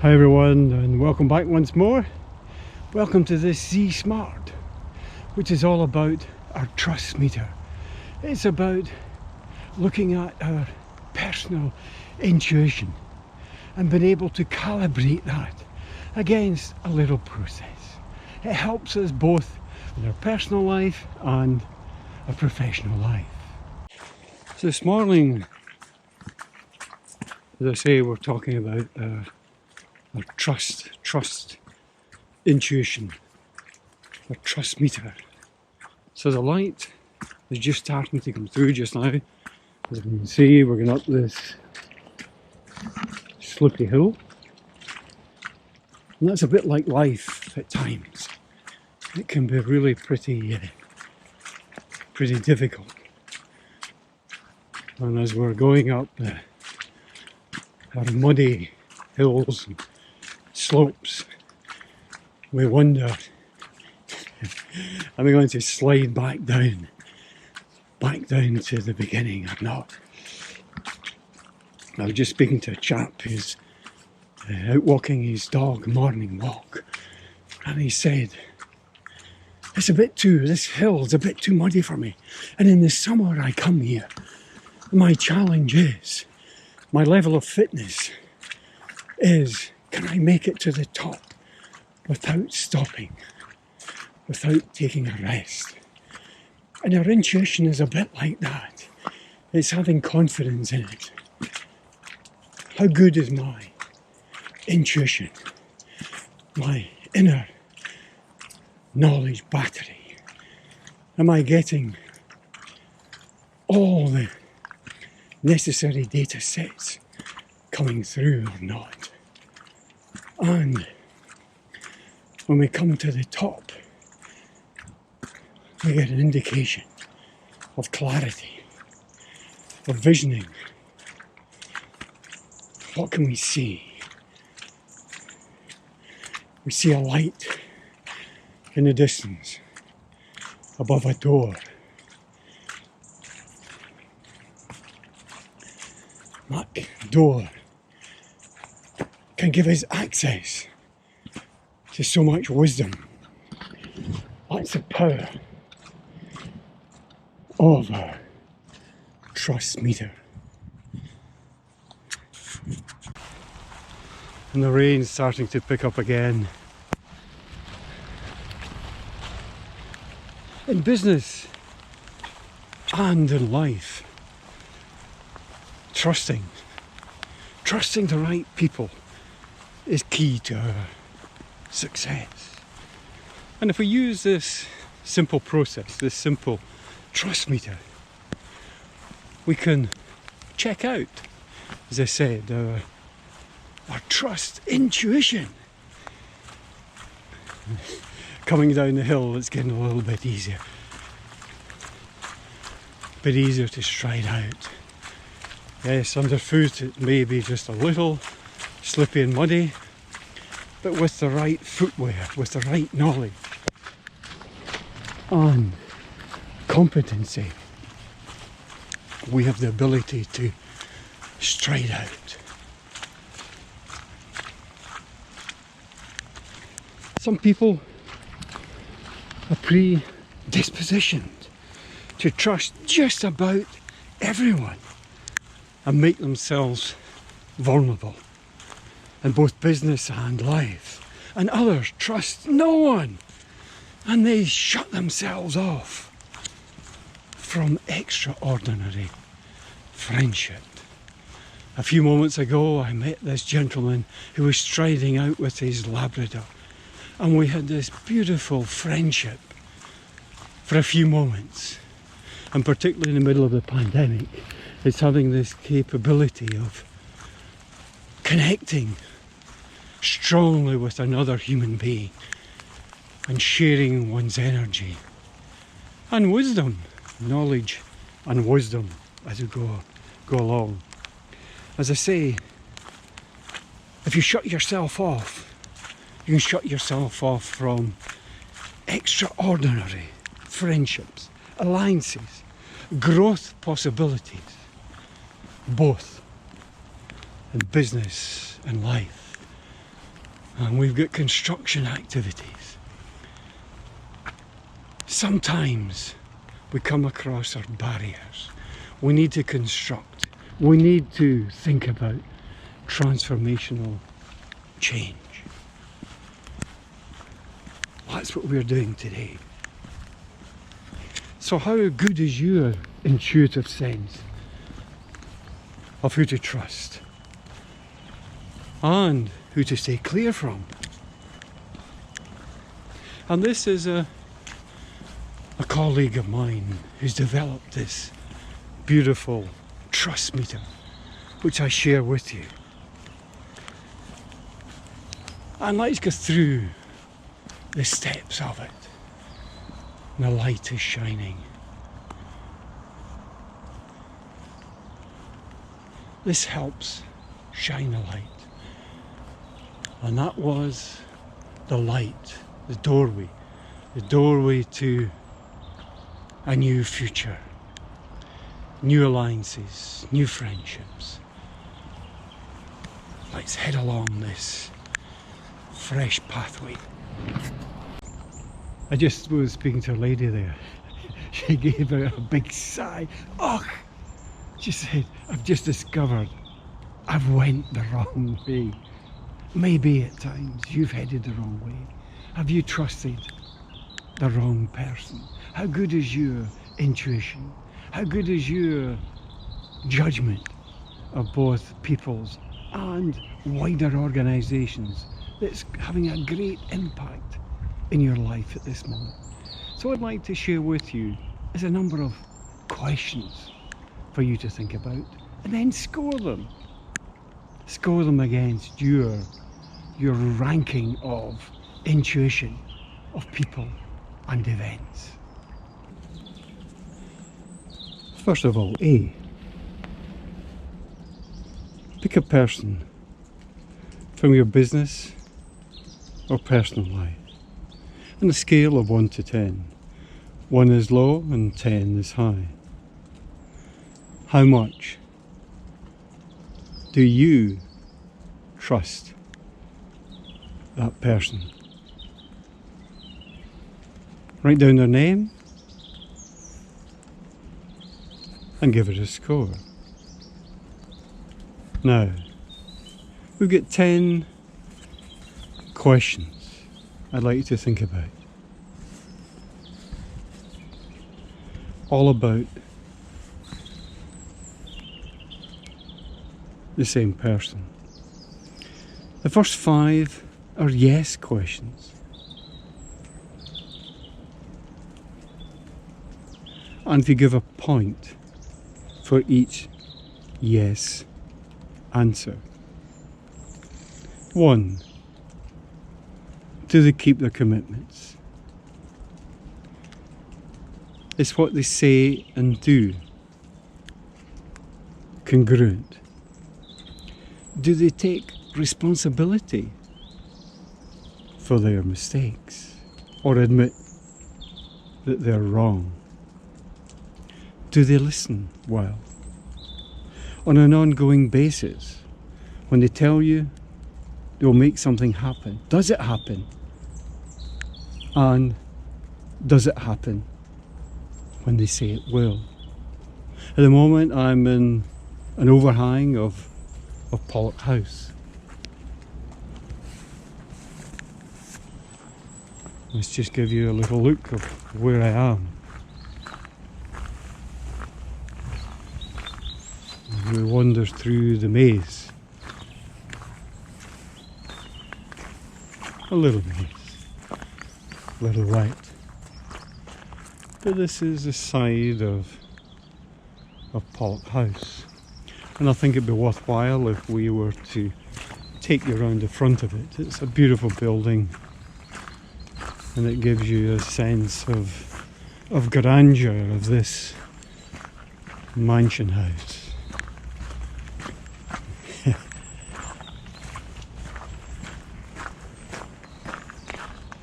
Hi everyone, and welcome back once more. Welcome to this ZeSmart, which is all about our trust meter. It's about looking at our personal intuition and being able to calibrate that against a little process. It helps us both in our personal life and our professional life. So this morning, as I say, we're talking about our trust, intuition, our trust meter. So the light is just starting to come through just now. As you can see, we're going up this slippery hill. And that's a bit like life at times. It can be really pretty difficult. And as we're going up our muddy hills and slopes, we wonder, am I going to slide back down to the beginning or not? I was just speaking to a chap who's out walking his dog morning walk, and he said, this hill's a bit too muddy for me, and in the summer I come here, my challenge is, my level of fitness is, can I make it to the top without stopping, without taking a rest? And our intuition is a bit like that. It's having confidence in it. How good is my intuition, my inner knowledge battery? Am I getting all the necessary data sets coming through or not? And when we come to the top, we get an indication of clarity, of visioning. What can we see? We see a light in the distance above a door. That door can give us access to so much wisdom. That's the power of our trust meter. And the rain's starting to pick up again. In business and in life, trusting the right people is key to our success. And if we use this simple process, this simple trust meter, we can check out, as I said, our trust intuition. Coming down the hill, it's getting a little bit easier. A bit easier to stride out. Yes, underfoot it may be just a little slippy and muddy, but with the right footwear, with the right knowledge and competency, we have the ability to stride out. Some people are predispositioned to trust just about everyone and make themselves vulnerable in both business and life. And others trust no one and they shut themselves off from extraordinary friendship. A few moments ago I met this gentleman who was striding out with his Labrador, and we had this beautiful friendship for a few moments. And particularly in the middle of the pandemic, it's having this capability of connecting strongly with another human being and sharing one's energy and wisdom, knowledge and wisdom as we go along. As I say, if you shut yourself off, you can shut yourself off from extraordinary friendships, alliances, growth possibilities, both in business and life. and we've got construction activities. Sometimes we come across our barriers. We need to construct. We need to think about transformational change. That's what we're doing today. So how good is your intuitive sense of who to trust and who to stay clear from? And this is a colleague of mine who's developed this beautiful trust meter, which I share with you. And let's go through the steps of it. And the light is shining. This helps shine a light. And that was the light, the doorway to a new future, new alliances, new friendships. Let's head along this fresh pathway. I just was speaking to a lady there. She gave out a big sigh. Oh, she said, I've just discovered I've went the wrong way. Maybe at times you've headed the wrong way. Have you trusted the wrong person? How good is your intuition? How good is your judgment of both peoples and wider organisations that's having a great impact in your life at this moment? So what I'd like to share with you is a number of questions for you to think about, and then score them. Score them against your ranking of intuition of people and events. First of all, A. Pick a person from your business or personal life on a scale of 1 to 10. 1 is low and 10 is high. How much do you trust that person? Write down their name and give it a score. Now, we've got 10 questions I'd like you to think about. All about the same person. The first 5 are yes questions. And if you give a point for each yes answer. 1. Do they keep their commitments? Is what they say and do congruent? Do they take responsibility for their mistakes or admit that they're wrong? Do they listen well? On an ongoing basis, when they tell you they'll make something happen, does it happen? And does it happen when they say it will? At the moment I'm in an overhang of Pollock House. Let's just give you a little look of where I am. We wander through the maze. A little maze, a little wet. But this is the side of Pollock House. And I think it'd be worthwhile if we were to take you around the front of it. It's a beautiful building and it gives you a sense of grandeur of this mansion house.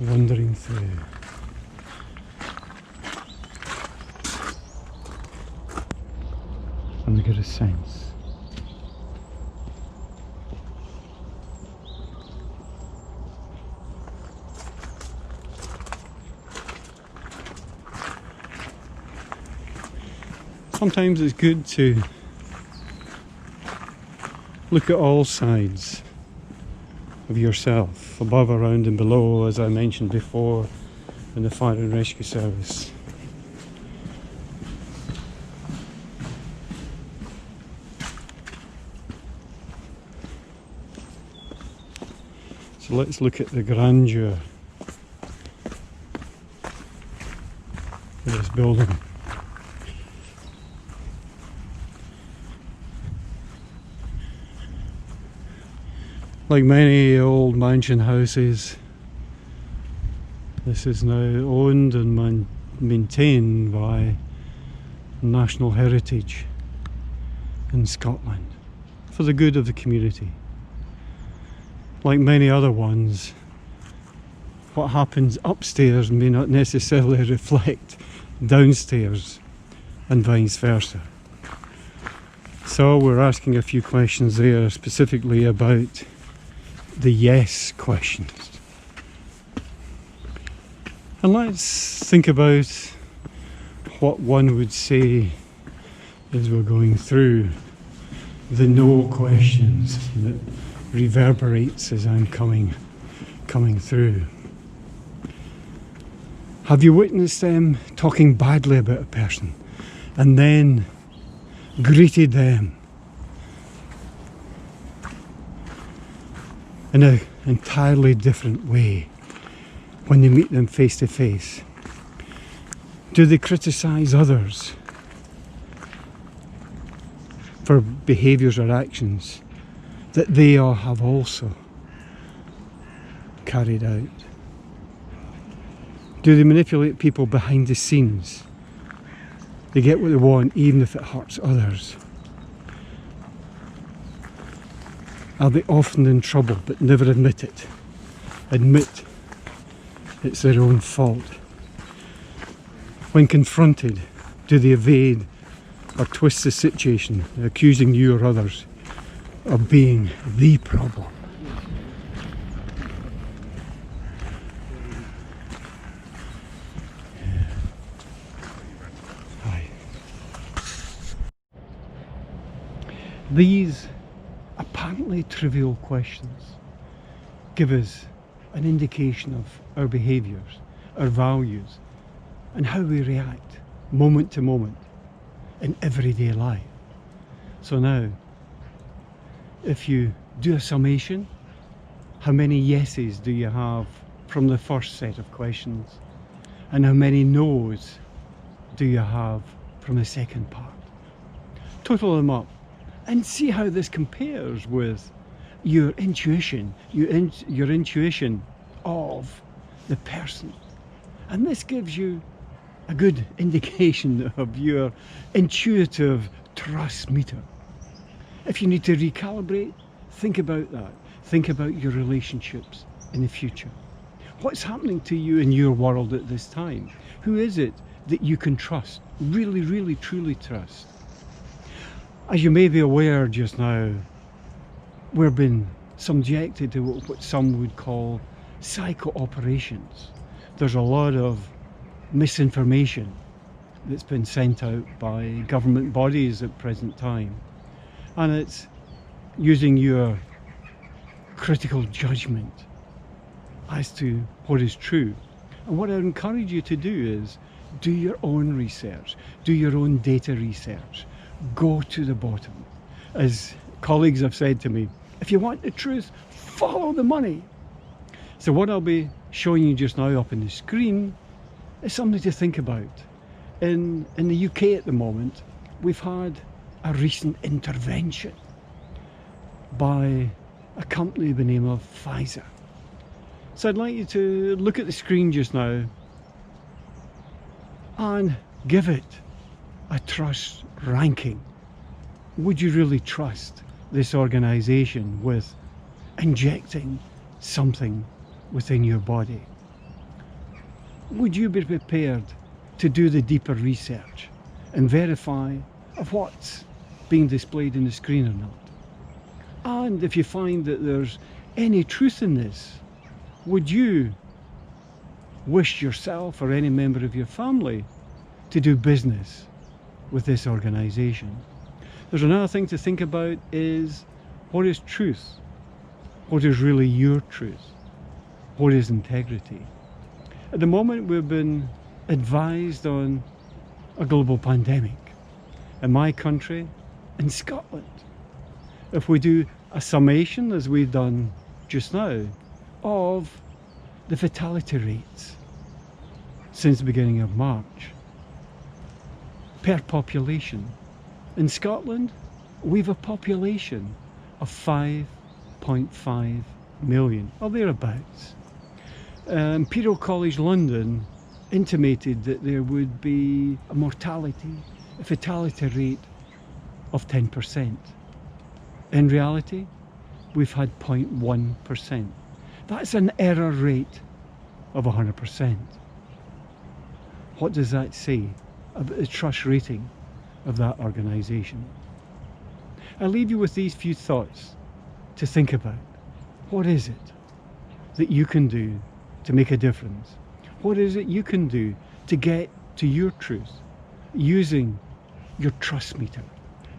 Wandering through. And we get a sense sometimes it's good to look at all sides of yourself, above, around and below, as I mentioned before in the fire and rescue service. So let's look at the grandeur of this building. Like many old mansion houses, this is now owned and maintained by National Heritage in Scotland for the good of the community. Like many other ones, what happens upstairs may not necessarily reflect downstairs and vice versa. So we're asking a few questions there, specifically about the yes questions. And let's think about what one would say as we're going through the no questions that reverberates as I'm coming through. Have you witnessed them talking badly about a person and then greeted them in an entirely different way when they meet them face to face? Do they criticise others for behaviours or actions that they all have also carried out? Do they manipulate people behind the scenes? They get what they want even if it hurts others. Are they often in trouble but never admit it? Admit it's their own fault. When confronted, do they evade or twist the situation, accusing you or others of being the problem? Hi. These apparently trivial questions give us an indication of our behaviours, our values, and how we react moment to moment in everyday life. So now, if you do a summation, how many yeses do you have from the first set of questions? And how many no's do you have from the second part? Total them up and see how this compares with your intuition, your intuition of the person. And this gives you a good indication of your intuitive trust meter. If you need to recalibrate, think about that. Think about your relationships in the future. What's happening to you in your world at this time? Who is it that you can trust, really, really, truly trust? As you may be aware just now, we're being subjected to what some would call psycho operations. There's a lot of misinformation that's been sent out by government bodies at present time, and it's using your critical judgment as to what is true. And what I encourage you to do is do your own research, do your own data research, go to the bottom. As colleagues have said to me, if you want the truth, follow the money. So what I'll be showing you just now up on the screen is something to think about. In the UK at the moment, we've had a recent intervention by a company by the name of Pfizer. So I'd like you to look at the screen just now and give it a trust ranking. Would you really trust this organisation with injecting something within your body? Would you be prepared to do the deeper research and verify of what's being displayed in the screen or not? And if you find that there's any truth in this, would you wish yourself or any member of your family to do business with this organisation. There's another thing to think about is, what is truth? What is really your truth? What is integrity? At the moment we've been advised on a global pandemic in my country, in Scotland. If we do a summation, as we've done just now, of the fatality rates since the beginning of March per population, in Scotland we've a population of 5.5 million or thereabouts. Imperial College London intimated that there would be a fatality rate of 10%. In reality, we've had 0.1%. That's an error rate of 100%. What does that say about the trust rating of that organisation? I'll leave you with these few thoughts to think about. What is it that you can do to make a difference? What is it you can do to get to your truth using your trust meter,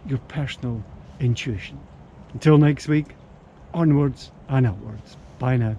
your personal intuition? Until next week, onwards and upwards. Bye now.